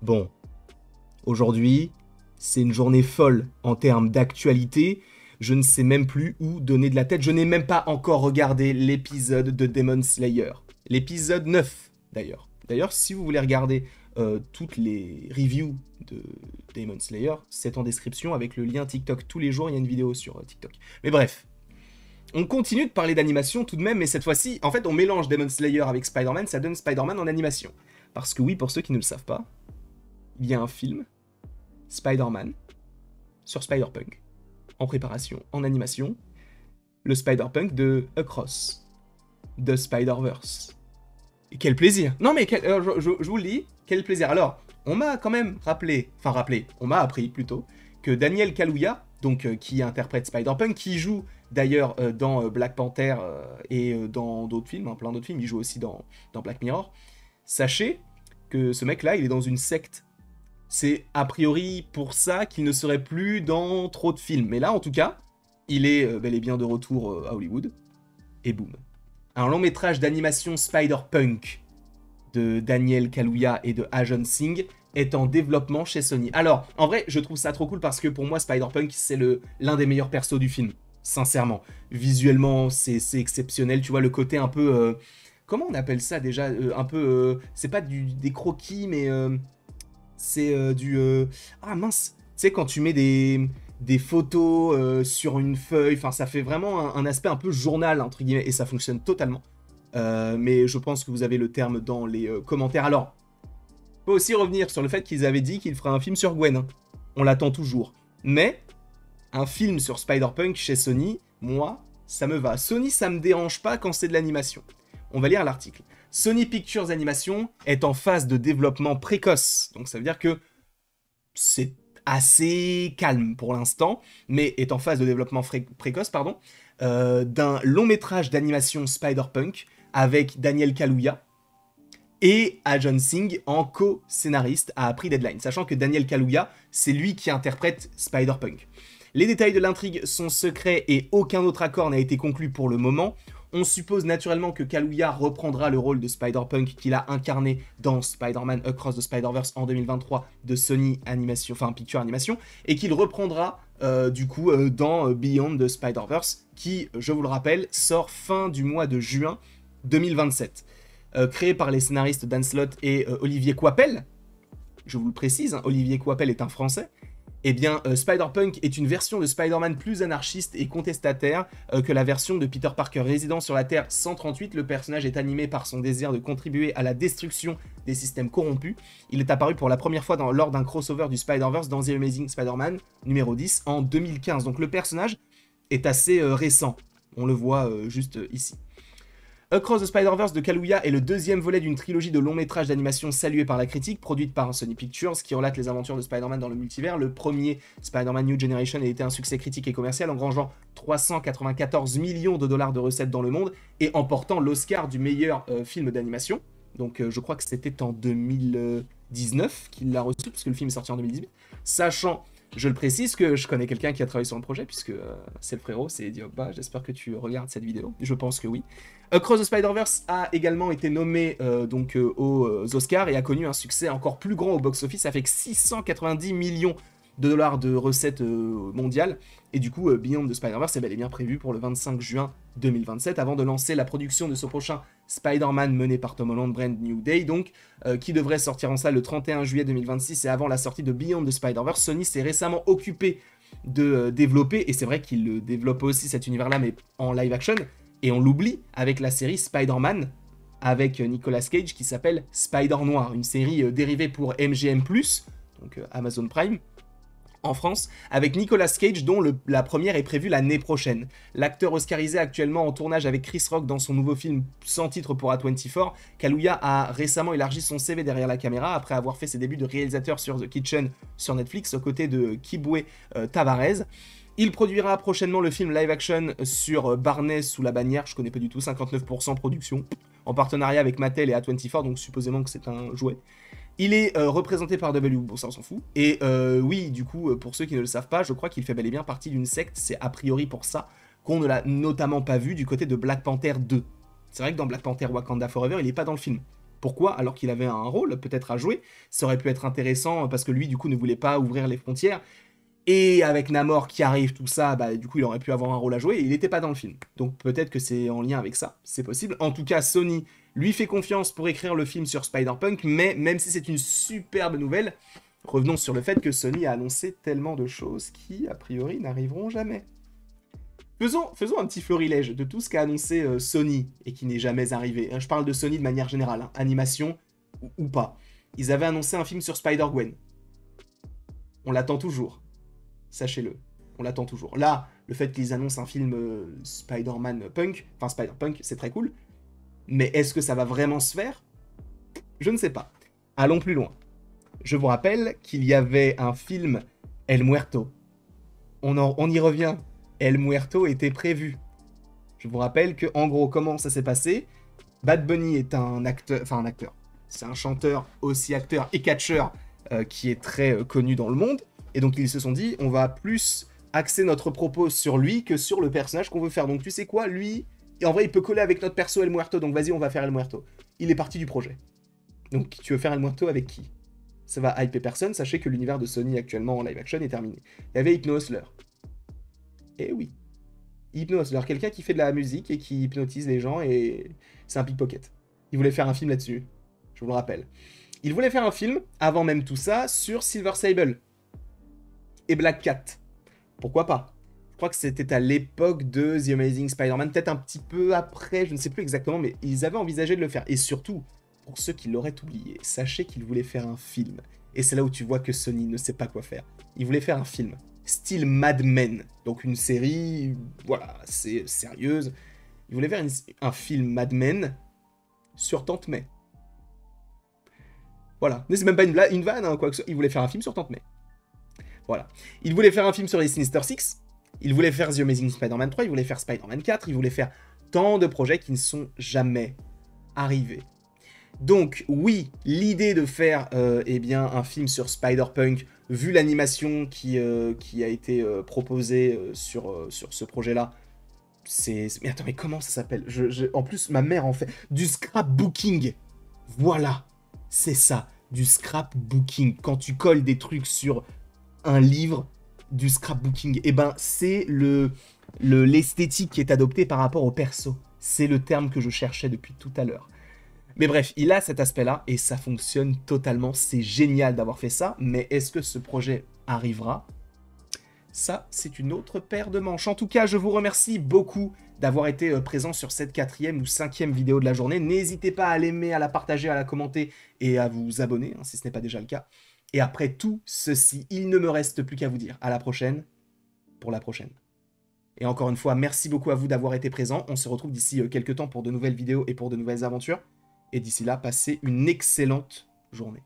Bon, aujourd'hui, c'est une journée folle en termes d'actualité. Je ne sais même plus où donner de la tête. Je n'ai même pas encore regardé l'épisode de Demon Slayer. L'épisode 9, d'ailleurs. D'ailleurs, si vous voulez regarder toutes les reviews de Demon Slayer, c'est en description avec le lien TikTok. Tous les jours, il y a une vidéo sur TikTok. Mais bref, on continue de parler d'animation tout de même, mais cette fois-ci, en fait, on mélange Demon Slayer avec Spider-Man, ça donne Spider-Man en animation. Parce que oui, pour ceux qui ne le savent pas, il y a un film, Spider-Man, sur Spider-Punk, en préparation, en animation, le Spider-Punk de Across, de Spider-Verse. Et quel plaisir. Non mais je vous le dis, quel plaisir. Alors, on m'a quand même on m'a appris plutôt, que Daniel Kaluuya, donc qui interprète Spider-Punk, qui joue d'ailleurs dans Black Panther et dans d'autres films, hein, plein d'autres films, il joue aussi dans Black Mirror. Sachez que ce mec-là, il est dans une secte. C'est a priori pour ça qu'il ne serait plus dans trop de films. Mais là, en tout cas, il est bel et bien de retour à Hollywood. Et boum. Un long métrage d'animation Spider-Punk de Daniel Kaluuya et de Ajon Singh est en développement chez Sony. Alors, en vrai, je trouve ça trop cool parce que pour moi, Spider-Punk, c'est l'un des meilleurs persos du film. Sincèrement. Visuellement, c'est exceptionnel. Tu vois, le côté un peu... comment on appelle ça déjà un peu... c'est pas des croquis, mais... c'est du... Ah mince. Tu sais, quand tu mets des photos sur une feuille, enfin, ça fait vraiment un aspect un peu journal, entre guillemets, et ça fonctionne totalement. Mais je pense que vous avez le terme dans les commentaires. Alors, faut aussi revenir sur le fait qu'ils avaient dit qu'ils feraient un film sur Gwen. Hein. On l'attend toujours. Mais, un film sur Spider-Punk chez Sony, moi, ça me va. Sony, ça me dérange pas quand c'est de l'animation. On va lire l'article. Sony Pictures Animation est en phase de développement précoce. Donc ça veut dire que c'est assez calme pour l'instant, mais est en phase de développement précoce, pardon, d'un long métrage d'animation Spider-Punk avec Daniel Kaluuya et Ajon Singh en co-scénariste a appris Deadline, sachant que Daniel Kaluuya, c'est lui qui interprète Spider-Punk. Les détails de l'intrigue sont secrets et aucun autre accord n'a été conclu pour le moment. On suppose naturellement que Kaluuya reprendra le rôle de Spider-Punk qu'il a incarné dans Spider-Man Across the Spider-Verse en 2023 de Sony Animation, enfin Picture Animation, et qu'il reprendra dans Beyond the Spider-Verse, qui, je vous le rappelle, sort fin du mois de juin 2027. Créé par les scénaristes Dan Slott et Olivier Coipel, je vous le précise, hein, Olivier Coipel est un Français, eh bien, Spider-Punk est une version de Spider-Man plus anarchiste et contestataire que la version de Peter Parker résidant sur la Terre 138. Le personnage est animé par son désir de contribuer à la destruction des systèmes corrompus. Il est apparu pour la première fois lors d'un crossover du Spider-Verse dans The Amazing Spider-Man numéro 10 en 2015. Donc le personnage est assez récent. On le voit juste ici. Across the Spider-Verse de Kaluuya est le deuxième volet d'une trilogie de longs métrages d'animation saluée par la critique, produite par Sony Pictures, qui relate les aventures de Spider-Man dans le multivers. Le premier, Spider-Man New Generation, a été un succès critique et commercial, engrangeant 394 millions de dollars de recettes dans le monde et emportant l'Oscar du meilleur film d'animation. Donc je crois que c'était en 2019 qu'il l'a reçu, parce que le film est sorti en 2018. Sachant, je le précise, que je connais quelqu'un qui a travaillé sur le projet, puisque c'est le frérot, c'est Eddie Ogba. J'espère que tu regardes cette vidéo. Je pense que oui. Across the Spider-Verse a également été nommé aux Oscars et a connu un succès encore plus grand au box-office avec 690 millions de dollars de recettes mondiales. Et du coup, Beyond the Spider-Verse est bel et bien prévu pour le 25 juin 2027, avant de lancer la production de ce prochain Spider-Man mené par Tom Holland, Brand New Day, donc, qui devrait sortir en salle le 31 juillet 2026 et avant la sortie de Beyond the Spider-Verse. Sony s'est récemment occupé de développer, et c'est vrai qu'il le développe aussi cet univers-là, mais en live action, et on l'oublie avec la série Spider-Man avec Nicolas Cage qui s'appelle Spider-Noir, une série dérivée pour MGM+, donc Amazon Prime, en France, avec Nicolas Cage dont la première est prévue l'année prochaine. L'acteur oscarisé actuellement en tournage avec Chris Rock dans son nouveau film sans titre pour A24, Kaluuya a récemment élargi son CV derrière la caméra après avoir fait ses débuts de réalisateur sur The Kitchen sur Netflix aux côtés de Kibwe Tavares. Il produira prochainement le film live-action sur Barney sous la bannière, je connais pas du tout, 59% production, en partenariat avec Mattel et A24, donc supposément que c'est un jouet. Il est représenté par W, bon ça on s'en fout. Et oui, du coup, pour ceux qui ne le savent pas, je crois qu'il fait bel et bien partie d'une secte, c'est a priori pour ça qu'on ne l'a notamment pas vu du côté de Black Panther 2. C'est vrai que dans Black Panther Wakanda Forever, il n'est pas dans le film. Pourquoi? Alors qu'il avait un rôle peut-être à jouer. Ça aurait pu être intéressant parce que lui, du coup, ne voulait pas ouvrir les frontières. Et avec Namor qui arrive, tout ça, bah, du coup, il aurait pu avoir un rôle à jouer et il n'était pas dans le film. Donc peut-être que c'est en lien avec ça, c'est possible. En tout cas, Sony lui fait confiance pour écrire le film sur Spider-Punk, mais même si c'est une superbe nouvelle, revenons sur le fait que Sony a annoncé tellement de choses qui, a priori, n'arriveront jamais. Faisons un petit florilège de tout ce qu'a annoncé Sony et qui n'est jamais arrivé. Je parle de Sony de manière générale, hein, animation ou pas. Ils avaient annoncé un film sur Spider-Gwen. On l'attend toujours. Sachez-le, on l'attend toujours. Là, le fait qu'ils annoncent un film Spider-Man Punk, enfin Spider-Punk, c'est très cool. Mais est-ce que ça va vraiment se faire? Je ne sais pas. Allons plus loin. Je vous rappelle qu'il y avait un film El Muerto. On y revient. El Muerto était prévu. Je vous rappelle que, en gros, comment ça s'est passé? Bad Bunny est un acteur, enfin un acteur. C'est un chanteur, aussi acteur et catcheur qui est très connu dans le monde. Et donc ils se sont dit, on va plus axer notre propos sur lui que sur le personnage qu'on veut faire. Donc tu sais quoi, lui, et en vrai, il peut coller avec notre perso El Muerto. Donc vas-y, on va faire El Muerto. Il est parti du projet. Donc tu veux faire El Muerto avec qui? Ça va hyper personne. Sachez que l'univers de Sony actuellement en live action est terminé. Il y avait Hypno Hustler. Eh oui. Hypno Hustler, quelqu'un qui fait de la musique et qui hypnotise les gens et c'est un pickpocket. Il voulait faire un film là-dessus. Je vous le rappelle. Il voulait faire un film, avant même tout ça, sur Silver Sable et Black Cat. Pourquoi pas? Je crois que c'était à l'époque de The Amazing Spider-Man, peut-être un petit peu après, je ne sais plus exactement, mais ils avaient envisagé de le faire. Et surtout, pour ceux qui l'auraient oublié, sachez qu'ils voulaient faire un film. Et c'est là où tu vois que Sony ne sait pas quoi faire. Ils voulaient faire un film, style Mad Men, donc une série, voilà, c'est sérieuse. Ils voulaient faire un film Mad Men sur Tante May. Voilà, mais c'est même pas une vanne, hein, quoi que ce soit. Ils voulaient faire un film sur Tante May. Voilà. Ils voulaient faire un film sur les Sinister Six. Ils voulaient faire The Amazing Spider-Man 3. Ils voulaient faire Spider-Man 4. Ils voulaient faire tant de projets qui ne sont jamais arrivés. Donc, oui, l'idée de faire eh bien, un film sur Spider-Punk, vu l'animation qui a été proposée sur ce projet-là, c'est... Mais attends, mais comment ça s'appelle? En plus, ma mère en fait du scrapbooking. Voilà, c'est ça, du scrapbooking. Quand tu colles des trucs sur un livre, du scrapbooking, et ben c'est l'esthétique qui est adoptée par rapport au perso. C'est le terme que je cherchais depuis tout à l'heure. Mais bref, il a cet aspect-là et ça fonctionne totalement. C'est génial d'avoir fait ça, mais est-ce que ce projet arrivera? Ça, c'est une autre paire de manches. En tout cas, je vous remercie beaucoup d'avoir été présent sur cette 4e ou 5e vidéo de la journée. N'hésitez pas à l'aimer, à la partager, à la commenter et à vous abonner, hein, si ce n'est pas déjà le cas. Et après tout ceci, il ne me reste plus qu'à vous dire à la prochaine pour la prochaine. Et encore une fois, merci beaucoup à vous d'avoir été présent. On se retrouve d'ici quelques temps pour de nouvelles vidéos et pour de nouvelles aventures. Et d'ici là, passez une excellente journée.